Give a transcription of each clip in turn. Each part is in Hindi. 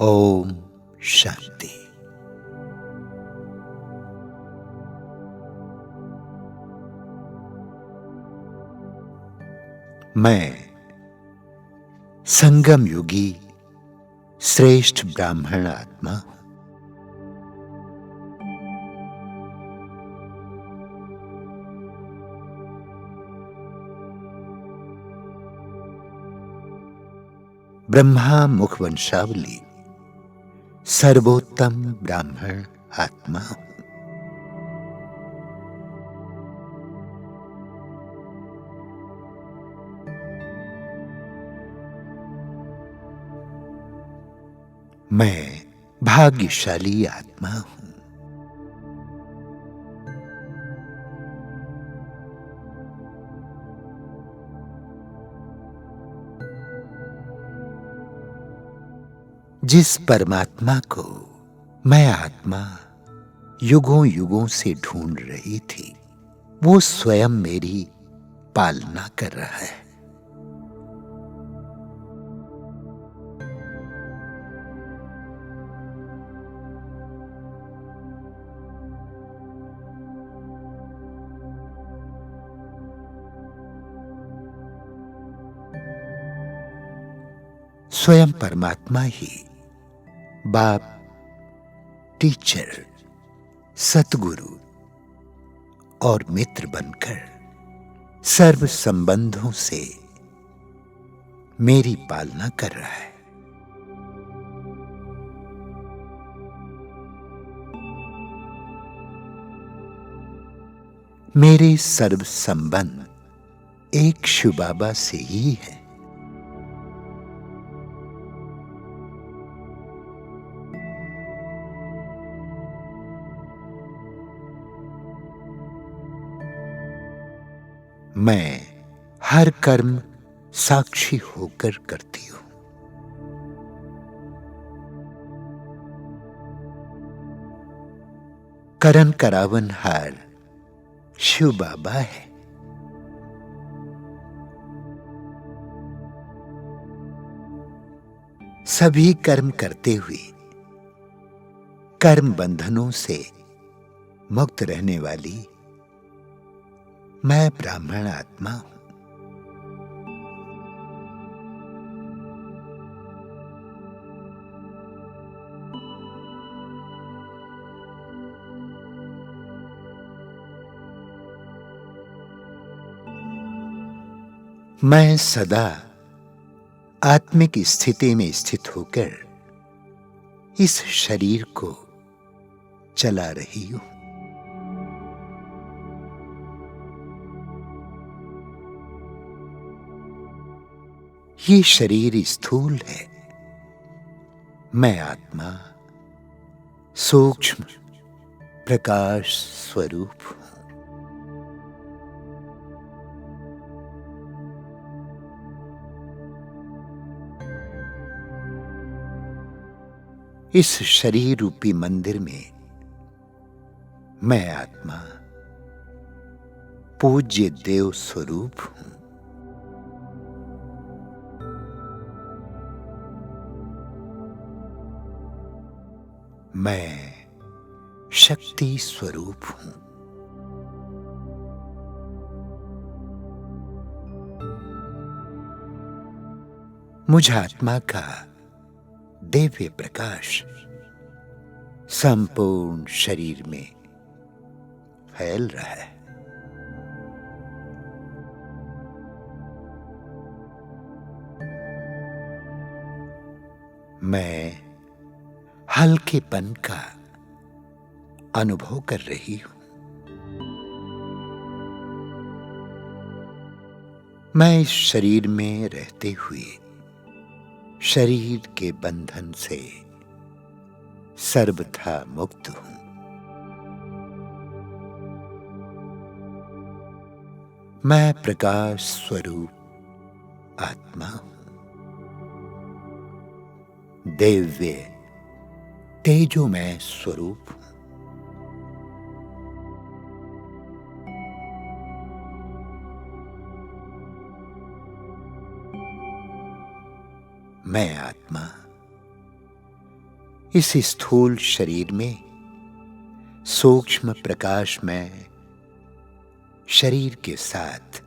ओम शांति। मैं संगम युगी श्रेष्ठ ब्राह्मण आत्मा हूं। ब्रह्मा मुख वंशावली सर्वोत्तम ब्राह्मण आत्मा हूं। मैं भाग्यशाली आत्मा हूं। जिस परमात्मा को मैं आत्मा युगों युगों से ढूंढ रही थी, वो स्वयं मेरी पालना कर रहा है। स्वयं परमात्मा ही बाप, टीचर, सतगुरु और मित्र बनकर सर्व संबंधों से मेरी पालना कर रहा है। मेरे सर्व संबंध एक शिव बाबा से ही है। मैं हर कर्म साक्षी होकर करती हूं। करन करावन हार शिव बाबा है। सभी कर्म करते हुए कर्म बंधनों से मुक्त रहने वाली मैं ब्राह्मण आत्मा हूं। मैं सदा आत्मिक स्थिति में स्थित होकर इस शरीर को चला रही हूं। ये शरीर स्थूल है। मैं आत्मा सूक्ष्म प्रकाश स्वरूप हूं। इस शरीर रूपी मंदिर में मैं आत्मा पूज्य देव स्वरूप हूं। मैं शक्ति स्वरूप हूं। मुझ आत्मा का दिव्य प्रकाश संपूर्ण शरीर में फैल रहा है। मैं हल्केपन का अनुभव कर रही हूं। मैं इस शरीर में रहते हुए शरीर के बंधन से सर्वथा मुक्त हूं। मैं प्रकाश स्वरूप आत्मा हूं। दिव्य तेजोमय स्वरूप हूं। मैं आत्मा इस स्थूल शरीर में सूक्ष्म प्रकाशमय शरीर के साथ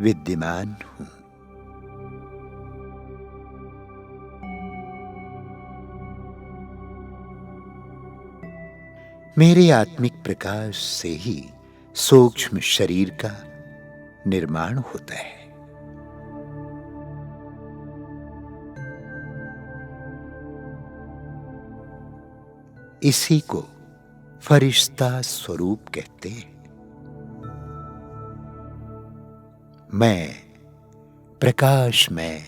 विद्यमान हूं। मेरे आत्मिक प्रकाश से ही सूक्ष्म शरीर का निर्माण होता है। इसी को फरिश्ता स्वरूप कहते हैं। मैं प्रकाशमय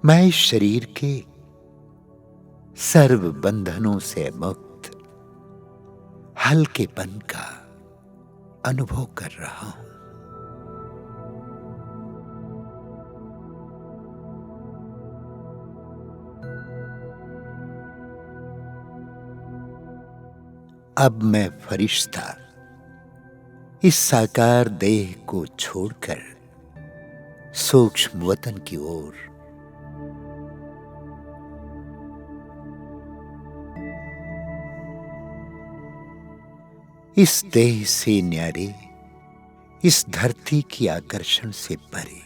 मैं इस शरीर के सर्व बंधनों से मुक्त हल्केपन का अनुभव कर रहा हूं। अब मैं फरिश्ता इस साकार देह को छोड़कर सूक्ष्म वतन की ओर इस देह से न्यारे, इस धरती की आकर्षण से परे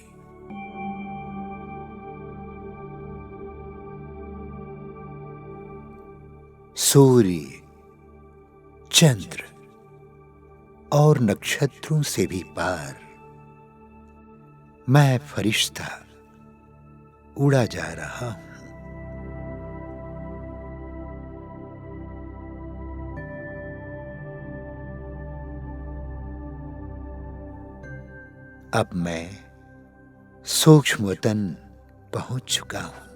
सूर्य, चंद्र और नक्षत्रों से भी पार मैं फरिश्ता उड़ा जा रहा हूं। अब मैं सूक्ष्म वतन पहुंच चुका हूं।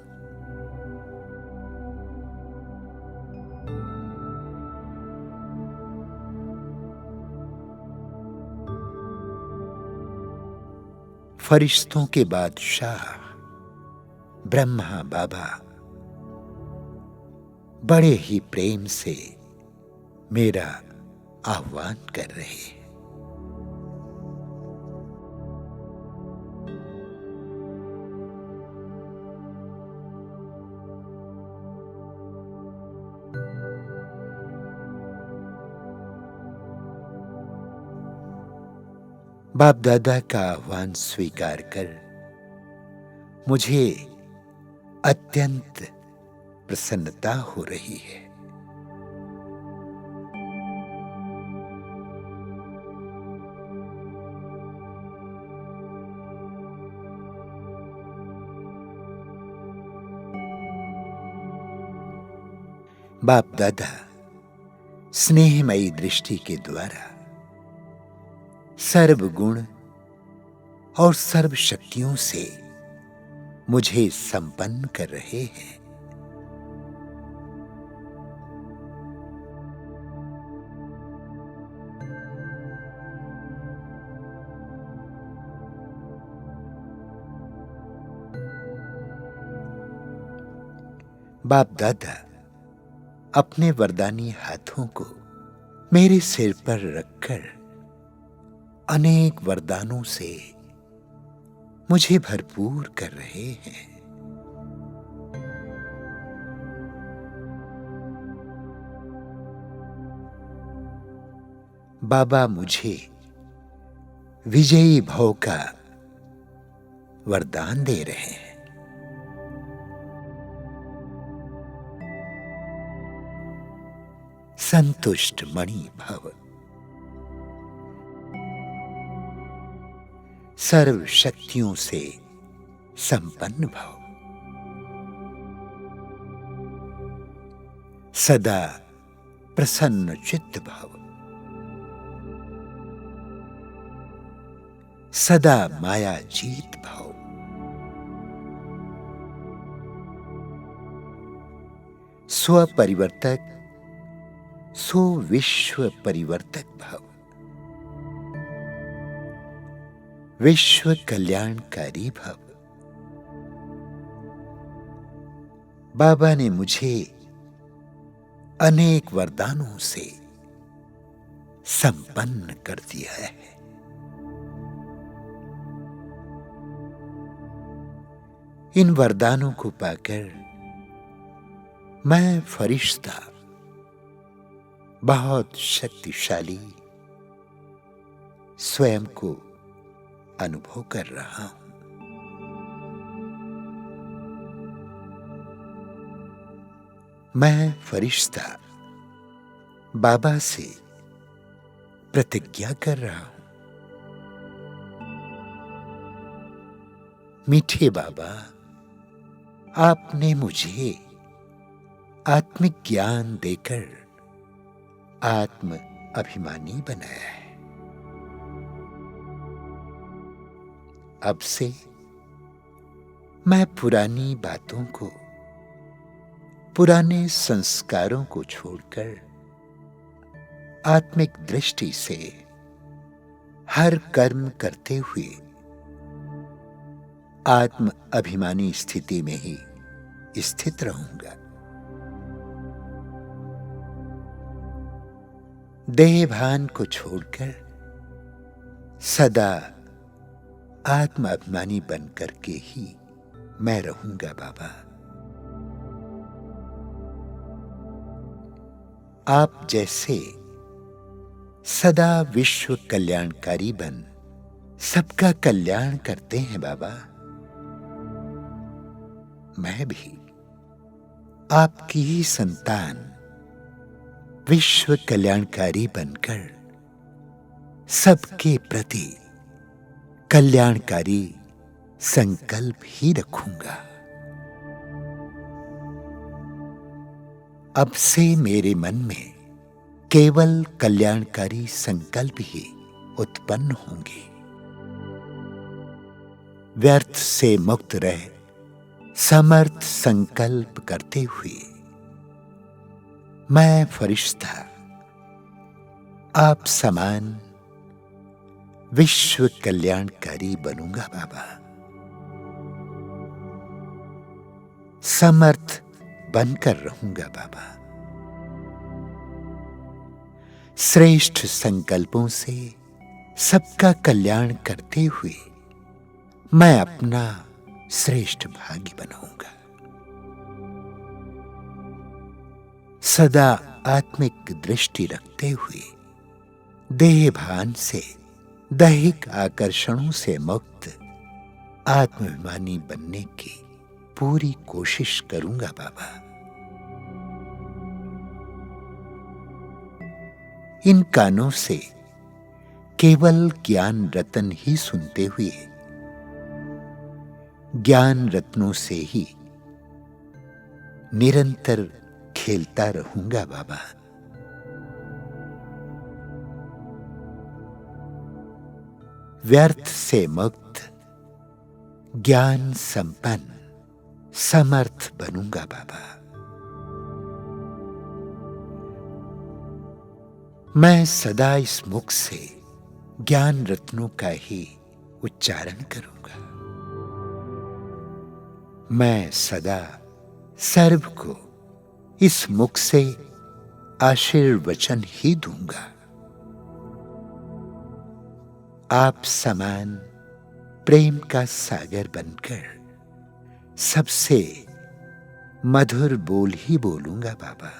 फरिश्तों के बादशाह ब्रह्मा बाबा बड़े ही प्रेम से मेरा आह्वान कर रहे हैं। बाप दादा का आह्वान स्वीकार कर मुझे अत्यंत प्रसन्नता हो रही है। बाप दादा स्नेहमयी दृष्टि के द्वारा सर्व गुण और सर्व शक्तियों से मुझे संपन्न कर रहे हैं। बाप दादा अपने वरदानी हाथों को मेरे सिर पर रखकर अनेक वरदानों से मुझे भरपूर कर रहे हैं। बाबा मुझे विजयी भव का वरदान दे रहे हैं। संतुष्ट मणि भव, सर्व शक्तियों से संपन्न भव, सदा प्रसन्न चित्त भव, सदा माया जीत भव, स्वपरिवर्तक सो विश्व परिवर्तक भव, विश्व कल्याणकारी भव। बाबा ने मुझे अनेक वरदानों से संपन्न कर दिया है। इन वरदानों को पाकर मैं फरिश्ता बहुत शक्तिशाली स्वयं को अनुभव कर रहा हूं। मैं फरिश्ता बाबा से प्रतिज्ञा कर रहा हूं। मीठे बाबा, आपने मुझे आत्मिक ज्ञान देकर आत्म अभिमानी बनाया है। अब से मैं पुरानी बातों को, पुराने संस्कारों को छोड़कर आत्मिक दृष्टि से हर कर्म करते हुए आत्म अभिमानी स्थिति में ही स्थित रहूंगा। देहभान को छोड़कर सदा आत्म अभिमानी बनकर के ही मैं रहूंगा बाबा। आप जैसे सदा विश्व कल्याणकारी बन सबका कल्याण करते हैं बाबा, मैं भी आपकी ही संतान विश्व कल्याणकारी बनकर सबके प्रति कल्याणकारी संकल्प ही रखूंगा। अब से मेरे मन में केवल कल्याणकारी संकल्प ही उत्पन्न होंगे। व्यर्थ से मुक्त रह समर्थ संकल्प करते हुए मैं फरिश्ता आप समान विश्व कल्याणकारी बनूंगा बाबा। समर्थ बनकर रहूंगा बाबा। श्रेष्ठ संकल्पों से सबका कल्याण करते हुए मैं अपना श्रेष्ठ भाग्य बनाऊंगा। सदा आत्मिक दृष्टि रखते हुए देहभान से, दैहिक आकर्षणों से मुक्त आत्माभिमानी बनने की पूरी कोशिश करूंगा बाबा। इन कानों से केवल ज्ञान रत्न ही सुनते हुए ज्ञान रत्नों से ही निरंतर खेलता रहूंगा बाबा। व्यर्थ से मुक्त ज्ञान संपन्न समर्थ बनूंगा बाबा। मैं सदा इस मुख से ज्ञान रत्नों का ही उच्चारण करूंगा। मैं सदा सर्व को इस मुख से आशीर्वचन ही दूंगा। आप समान प्रेम का सागर बनकर सबसे मधुर बोल ही बोलूंगा बाबा।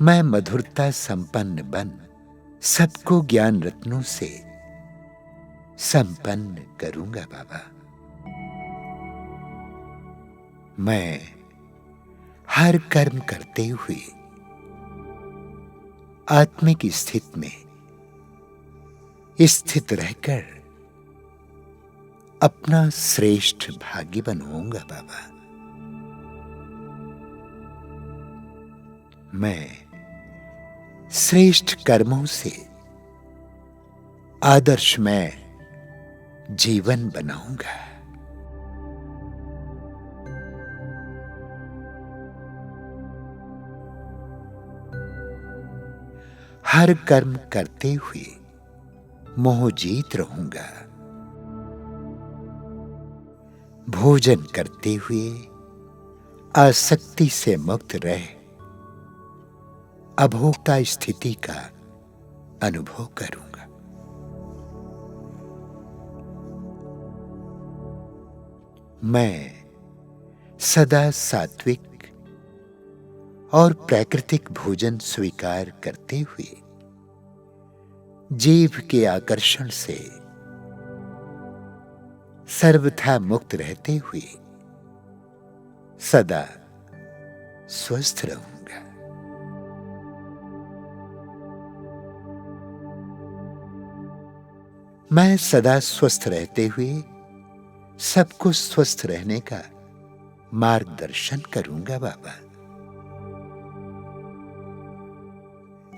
मैं मधुरता संपन्न बन सबको ज्ञान रत्नों से संपन्न करूंगा बाबा। मैं हर कर्म करते हुए आत्मिक स्थिति में स्थित रहकर अपना श्रेष्ठ भाग्य बनवाऊंगा बाबा। मैं श्रेष्ठ कर्मों से आदर्शमय जीवन बनाऊंगा। हर कर्म करते हुए मोह जीत रहूंगा। भोजन करते हुए आसक्ति से मुक्त रह अभोक्ता स्थिति का अनुभव करूंगा। मैं सदा सात्विक और प्राकृतिक भोजन स्वीकार करते हुए जीभ के आकर्षण से सर्वथा मुक्त रहते हुए सदा स्वस्थ रहूंगा। मैं सदा स्वस्थ रहते हुए सबको स्वस्थ रहने का मार्गदर्शन करूंगा बाबा।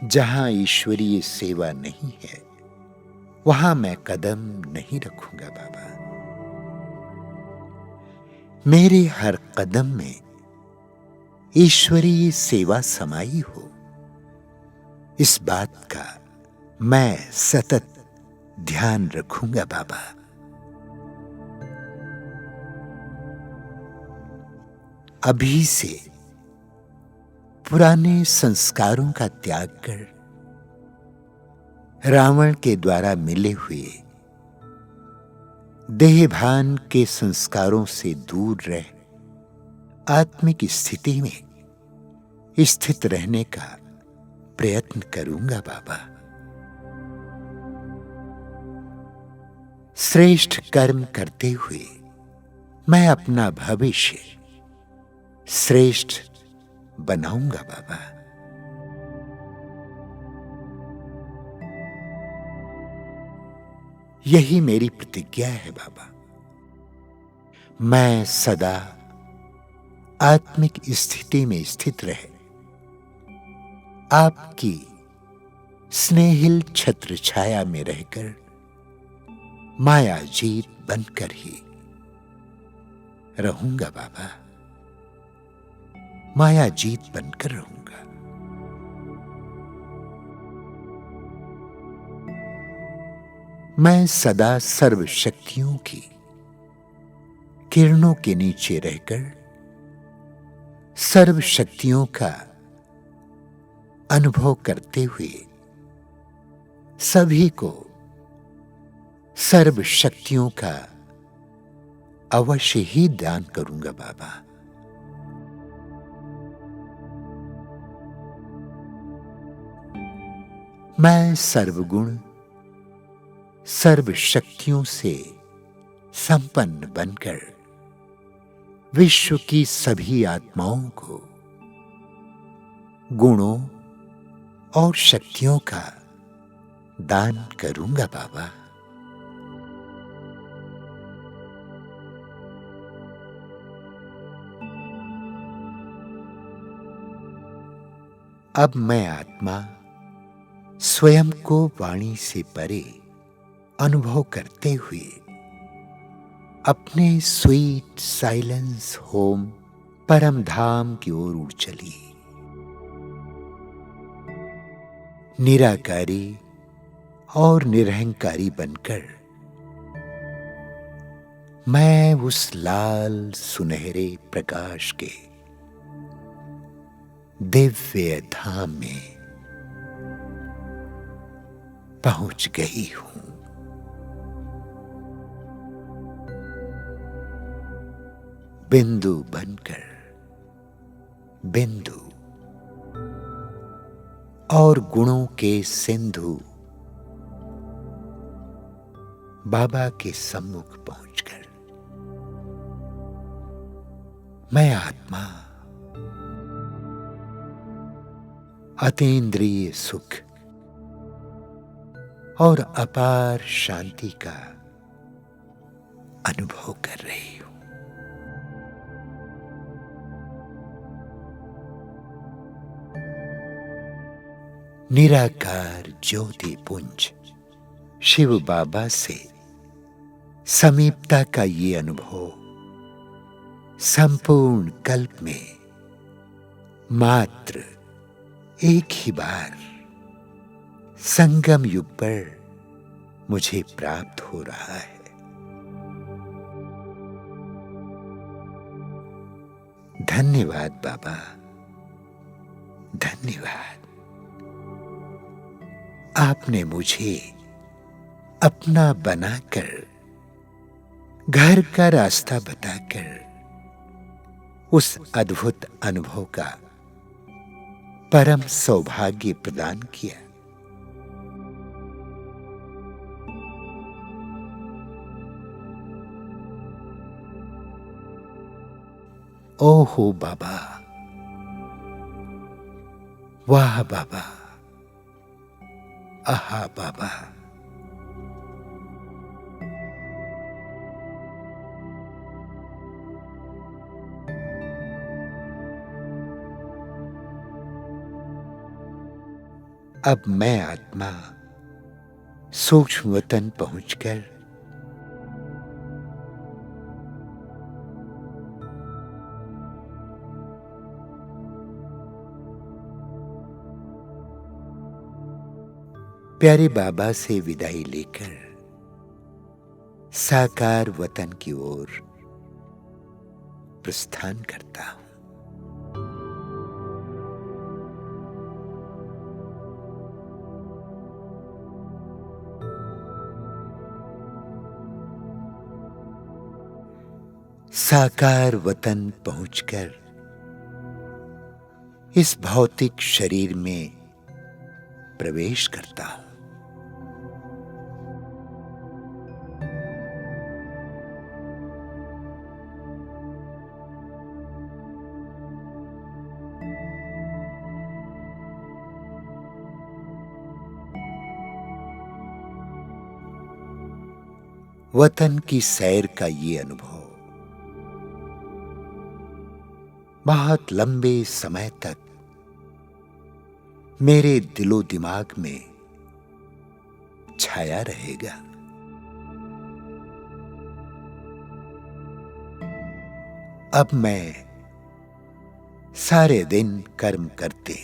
जहां ईश्वरीय सेवा नहीं है वहां मैं कदम नहीं रखूंगा बाबा। मेरे हर कदम में ईश्वरीय सेवा समाई हो, इस बात का मैं सतत ध्यान रखूंगा बाबा। अभी से पुराने संस्कारों का त्याग कर रावण के द्वारा मिले हुए देहभान के संस्कारों से दूर रह आत्मिक स्थिति में स्थित रहने का प्रयत्न करूंगा बाबा। श्रेष्ठ कर्म करते हुए मैं अपना भविष्य श्रेष्ठ बनाऊंगा बाबा। यही मेरी प्रतिज्ञा है बाबा। मैं सदा आत्मिक स्थिति में स्थित रहे आपकी स्नेहिल छत्र छाया में रहकर मायाजीत बनकर ही रहूंगा बाबा। मायाजीत बनकर रहूंगा। मैं सदा सर्व शक्तियों की किरणों के नीचे रहकर सर्व शक्तियों का अनुभव करते हुए सभी को सर्व शक्तियों का अवश्य ही दान करूंगा बाबा। मैं सर्वगुण सर्व शक्तियों से संपन्न बनकर विश्व की सभी आत्माओं को गुणों और शक्तियों का दान करूंगा बाबा। अब मैं आत्मा स्वयं को वाणी से परे अनुभव करते हुए अपने स्वीट साइलेंस होम परम धाम की ओर उड़ चली। निराकारी और निरहंकारी बनकर मैं उस लाल सुनहरे प्रकाश के दिव्य धाम में पहुंच गई हूं। बिंदु बनकर बिंदु और गुणों के सिंधु बाबा के सम्मुख पहुंचकर मैं आत्मा अतीन्द्रिय सुख और अपार शांति का अनुभव कर रही हूं। निराकार ज्योति पुंज शिव बाबा से समीपता का ये अनुभव संपूर्ण कल्प में मात्र एक ही बार संगम युग पर मुझे प्राप्त हो रहा है। धन्यवाद बाबा, धन्यवाद। आपने मुझे अपना बनाकर घर का रास्ता बताकर उस अद्भुत अनुभव का परम सौभाग्य प्रदान किया। ओहो बाबा, वाह बाबा, आहा बाबा। अब मैं आत्मा सूक्ष्म वतन पहुंचकर प्यारे बाबा से विदाई लेकर साकार वतन की ओर प्रस्थान करता हूं। साकार वतन पहुंचकर इस भौतिक शरीर में प्रवेश करता हूं। वतन की सैर का ये अनुभव बहुत लंबे समय तक मेरे दिलो दिमाग में छाया रहेगा। अब मैं सारे दिन कर्म करते,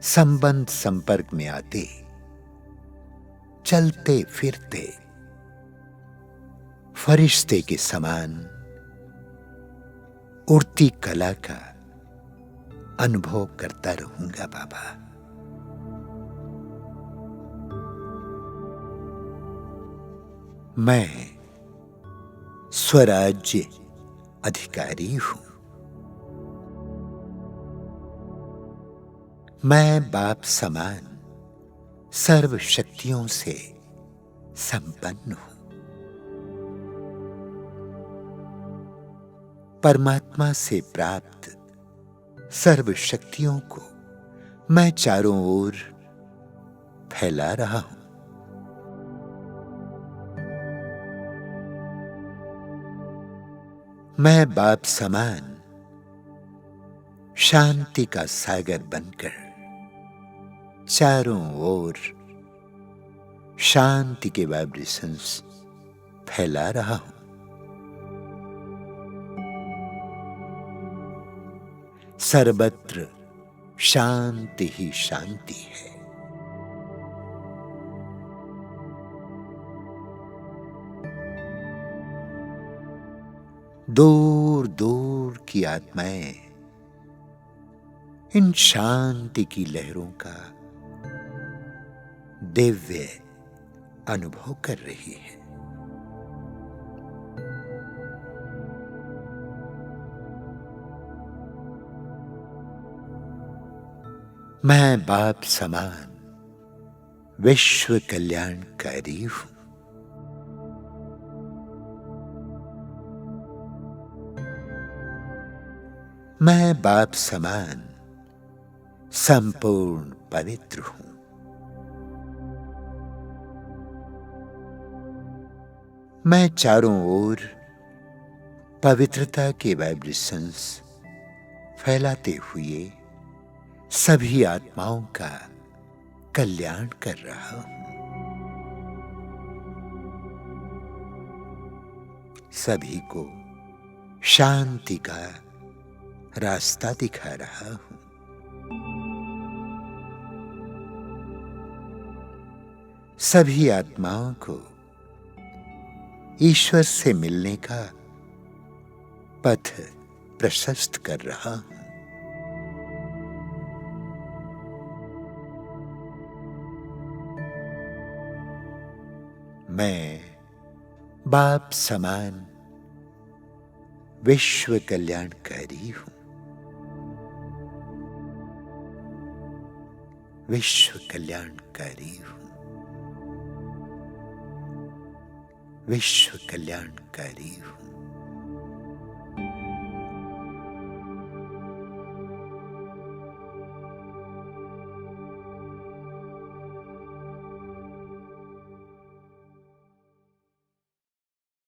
संबंध संपर्क में आते, चलते फिरते फरिश्ते के समान उड़ती कला का अनुभव करता रहूंगा बाबा। मैं स्वराज्य अधिकारी हूं। मैं बाप समान सर्व शक्तियों से संपन्न हूं। परमात्मा से प्राप्त सर्व शक्तियों को मैं चारों ओर फैला रहा हूं। मैं बाप समान शांति का सागर बनकर चारों ओर शांति के वाइब्रेशंस फैला रहा हूं। सर्वत्र शांति ही शांति है। दूर दूर की आत्माएं इन शांति की लहरों का दिव्य अनुभव कर रही है। मैं बाप समान विश्व कल्याणकारी हूं। मैं बाप समान संपूर्ण पवित्र हूं। मैं चारों ओर पवित्रता के वाइब्रेशंस फैलाते हुए सभी आत्माओं का कल्याण कर रहा हूं। सभी को शांति का रास्ता दिखा रहा हूं। सभी आत्माओं को ईश्वर से मिलने का पथ प्रशस्त कर रहा हूं। मैं बाप समान विश्व कल्याणकारी हूं, विश्व कल्याणकारी हूं, विश्व कल्याणकारी हूं।